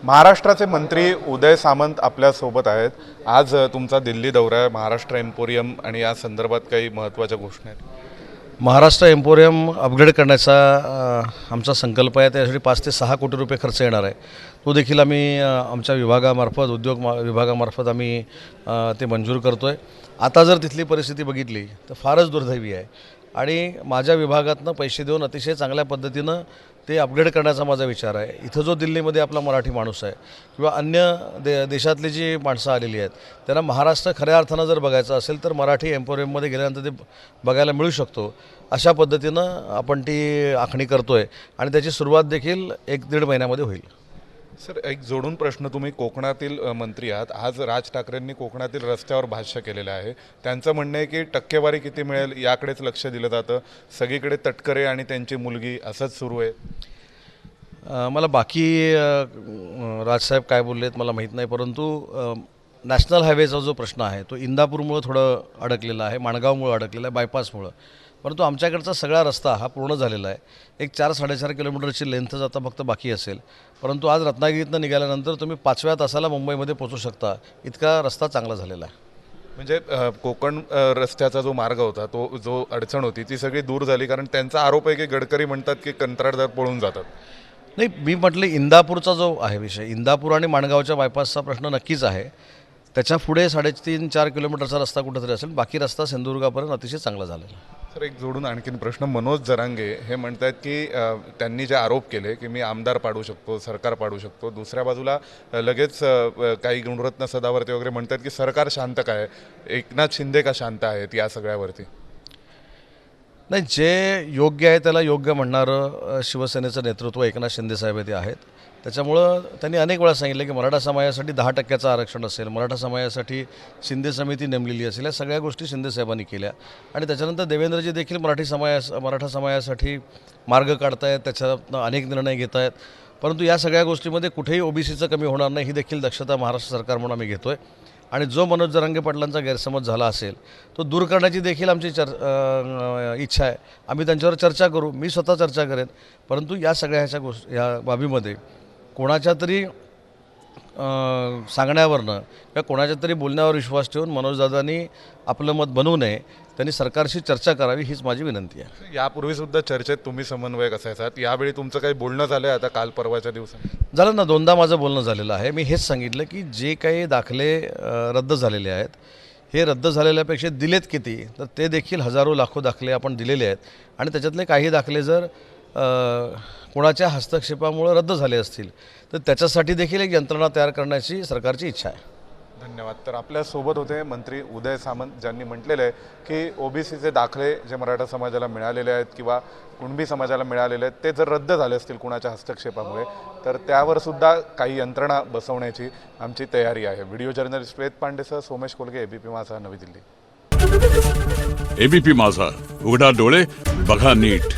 महाराष्ट्राचे मंत्री उदय सामंत आपल्यासोबत आहेत। आज तुमचा दिल्ली दौरा आहे, महाराष्ट्र एम्पोरियम आणि या संदर्भात काही महत्त्वाच्या घोषणा आहेत। महाराष्ट्र एम्पोरियम अपग्रेड करण्याचा आमचा संकल्प आहे। त्यासाठी 5 ते 6 कोटी रुपये खर्च येणार आहे। तो देखील आम्ही आमच्या विभागामार्फत विभागामार्फत आम्ही ते मंजूर करतो आहे। आता जर तिथली परिस्थिती बघितली तर फारच दुर्दैवी आहे आणि माझ्या विभागातनं पैसे देऊन अतिशय चांगल्या पद्धतीनं ते अपग्रेड करण्याचा माझा विचार आहे। इथं जो दिल्लीमध्ये आपला मराठी माणूस आहे किंवा अन्य देशातली जी माणसं आलेली आहेत त्यांना महाराष्ट्र खऱ्या अर्थानं जर बघायचं असेल तर मराठी एम्पोरियममध्ये गेल्यानंतर ते बघायला मिळू शकतो। अशा पद्धतीनं आपण ती आखणी करतो आहे आणि त्याची सुरुवात देखील 1-1.5 महिन्यामध्ये होईल। सर, एक जोडून प्रश्न, तुम्ही कोकणातील मंत्री आहात। आज राज ठाकरेंनी कोकणातील रस्त्यावर भाष्य केलेलं आहे। त्यांचं म्हणणं आहे की टक्केवारी किती मिळेल याकडेच लक्ष दिलं जातं, सगळीकडे तटकरे आणि त्यांची मुलगी असंच सुरू आहे। मला बाकी राजसाहेब काय बोललेत मला माहीत नाही, परंतु नॅशनल हायवेचा जो प्रश्न आहे तो इंदापूरमुळं थोडं अडकलेला आहे, माणगावमुळं अडकलेला आहे, बायपासमुळं। परंतु आमच्याकडचा सगळा रस्ता हा पूर्ण झालेला आहे। एक 4-4.5 किलोमीटरची लेंथच आता फक्त बाकी असेल। परंतु आज रत्नागिरीतनं निघाल्यानंतर तुम्ही 5व्या तासाला मुंबईमध्ये पोहोचू शकता, इतका रस्ता चांगला झालेला आहे। म्हणजे कोकण रस्त्याचा जो मार्ग होता, तो जो अडचण होती ती सगळी दूर झाली, कारण त्यांचा आरोप आहे की गडकरी म्हणतात की कंत्राटदार पळून जातात। नाही, मी म्हटलं इंदापूरचा जो आहे विषय, इंदापूर आणि माणगावच्या बायपासचा प्रश्न नक्कीच आहे। त्याच्या पुढे 3.5-4 किलोमीटरचा रस्ता कुठंतरी असेल, बाकी रस्ता सिंधुदुर्गापर्यंत अतिशय चांगला झालेला आहे। सर, एक जोडून आणखीन प्रश्न, मनोज जरांगे हे म्हणत आहेत की त्यांनी जे आरोप केले की मी आमदार पाडू शकतो, सरकार पाडू शकतो, दुसऱ्या बाजूला लगेच काही गुणरत्न सदावर्ते वगैरे म्हणतात की सरकार शांत काय, एकनाथ शिंदे का शांत आहेत या सगळ्यावरती? नाही, जे योग्य आहे त्याला योग्य म्हणणारं शिवसेनेचं नेतृत्व एकनाथ शिंदेसाहेब ते आहेत। त्याच्यामुळं त्यांनी अनेक वेळा सांगितलं की मराठा समाजासाठी 10% आरक्षण असेल, मराठा समाजासाठी शिंदे समिती नेमलेली असेल, या सगळ्या गोष्टी शिंदेसाहेबांनी केल्या। आणि त्याच्यानंतर देवेंद्रजी देखील मराठा समाजासाठी मार्ग काढतायत, त्याच्यातनं अनेक निर्णय घेत आहेत। परंतु या सगळ्या गोष्टीमध्ये कुठेही ओबीसीचं कमी होणार नाही ही देखील दक्षता महाराष्ट्र सरकार म्हणून आम्ही घेतो आहे। आणि जो मनोज जरांगे पाटलांचा गैरसमज झाला असेल तो दूर करण्याची देखील आमची इच्छा आहे। आम्ही त्यांच्यावर चर्चा करू, मी स्वतः चर्चा करेन। परंतु या सगळ्या या बाबीमध्ये कोणाच्या तरी सांगण्यावरनं किंवा कोणाच्या तरी बोलण्यावर विश्वास ठेवून मनोजदादांनी आपलं मत बनवू नये, त्यांनी सरकारशी चर्चा करावी हीच माझी विनंती आहे। यापूर्वीसुद्धा चर्चेत तुम्ही समन्वयक असायचात, यावेळी तुमचं काही बोलणं झालं आहे आता काल परवाच्या दिवसात? झालं ना, 2दा माझं बोलणं झालेलं आहे। मी हेच सांगितलं की जे काही दाखले रद्द झालेले आहेत, हे रद्द झालेल्यापेक्षा दिलेत किती, तर ते देखील हजारो लाखो दाखले आपण दिलेले आहेत। आणि त्याच्यातले काही दाखले जर कोणाच्या हस्तक्षेपामुळे रद्द झाले असतील तर त्याच्यासाठी देखील एक यंत्रणा तयार करण्याची सरकारची इच्छा आहे। धन्यवाद। तर आपल्यासोबत होते मंत्री उदय सामंत, ज्यांनी म्हटलेलं आहे की ओबीसीचे दाखले जे मराठा समाजाला मिळालेले आहेत किंवा कुणबी समाजाला मिळालेले आहेत ते जर रद्द झाले असतील कुणाच्या हस्तक्षेपामुळे तर त्यावर सुद्धा काही यंत्रणा बसवण्याची आमची तयारी आहे। व्हिडिओ जर्नलिस्ट वेद पांडेसह सोमेश कोलगे, एबीपी माझा, नवी दिल्ली। एबीपी माझा, उघडा डोळे बघा नीट।